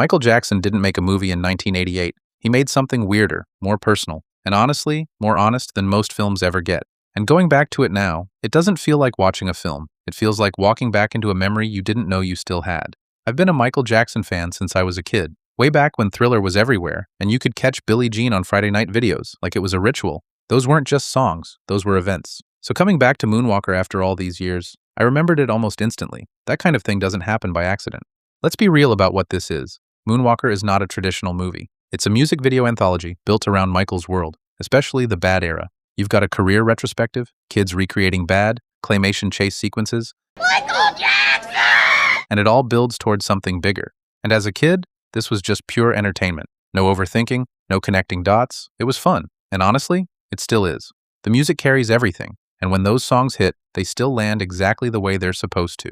Michael Jackson didn't make a movie in 1988. He made something weirder, more personal, and honestly, more honest than most films ever get. And going back to it now, it doesn't feel like watching a film. It feels like walking back into a memory you didn't know you still had. I've been a Michael Jackson fan since I was a kid, way back when Thriller was everywhere, and you could catch Billie Jean on Friday night videos like it was a ritual. Those weren't just songs, those were events. So coming back to Moonwalker after all these years, I remembered it almost instantly. That kind of thing doesn't happen by accident. Let's be real about what this is. Moonwalker is not a traditional movie. It's a music video anthology built around Michael's world, especially the Bad era. You've got a career retrospective, kids recreating Bad, claymation chase sequences, Michael Jackson! And it all builds towards something bigger. And as a kid, this was just pure entertainment. No overthinking, no connecting dots. It was fun. And honestly, it still is. The music carries everything, and when those songs hit, they still land exactly the way they're supposed to.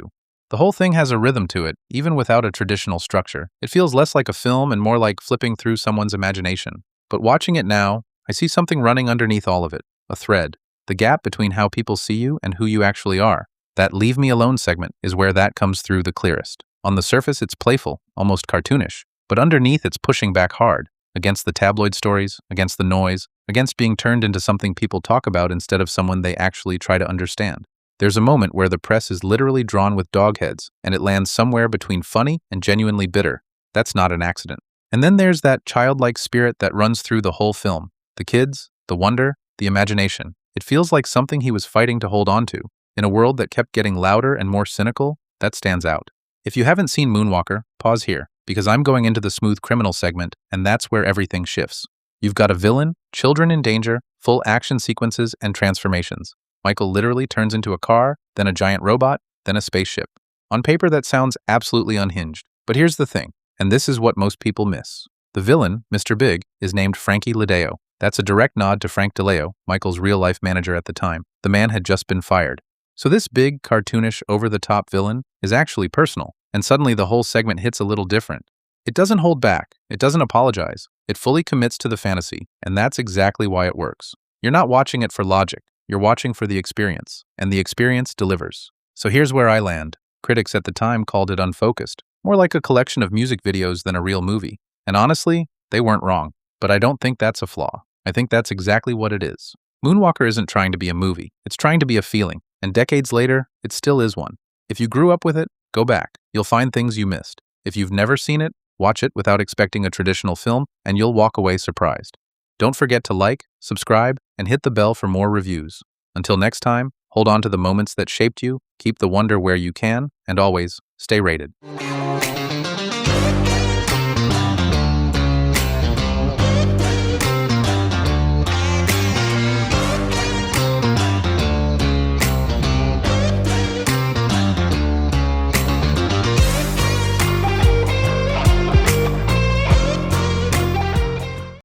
The whole thing has a rhythm to it, even without a traditional structure. It feels less like a film and more like flipping through someone's imagination. But watching it now, I see something running underneath all of it. A thread. The gap between how people see you and who you actually are. That Leave Me Alone segment is where that comes through the clearest. On the surface, it's playful, almost cartoonish. But underneath, it's pushing back hard. Against the tabloid stories, against the noise, against being turned into something people talk about instead of someone they actually try to understand. There's a moment where the press is literally drawn with dog heads, and it lands somewhere between funny and genuinely bitter. That's not an accident. And then there's that childlike spirit that runs through the whole film. The kids, the wonder, the imagination. It feels like something he was fighting to hold on to. In a world that kept getting louder and more cynical, that stands out. If you haven't seen Moonwalker, pause here, because I'm going into the smooth criminal segment, and that's where everything shifts. You've got a villain, children in danger, full action sequences, and transformations. Michael literally turns into a car, then a giant robot, then a spaceship. On paper, that sounds absolutely unhinged. But here's the thing, and this is what most people miss. The villain, Mr. Big, is named Frankie Lideo. That's a direct nod to Frank DeLeo, Michael's real-life manager at the time. The man had just been fired. So this big, cartoonish, over-the-top villain is actually personal, and suddenly the whole segment hits a little different. It doesn't hold back. It doesn't apologize. It fully commits to the fantasy, and that's exactly why it works. You're not watching it for logic. You're watching for the experience, and the experience delivers. So here's where I land. Critics at the time called it unfocused, more like a collection of music videos than a real movie. And honestly, they weren't wrong. But I don't think that's a flaw. I think that's exactly what it is. Moonwalker isn't trying to be a movie. It's trying to be a feeling, and decades later, it still is one. If you grew up with it, go back. You'll find things you missed. If you've never seen it, watch it without expecting a traditional film, and you'll walk away surprised. Don't forget to like, subscribe, and hit the bell for more reviews. Until next time, hold on to the moments that shaped you, keep the wonder where you can, and always stay rated.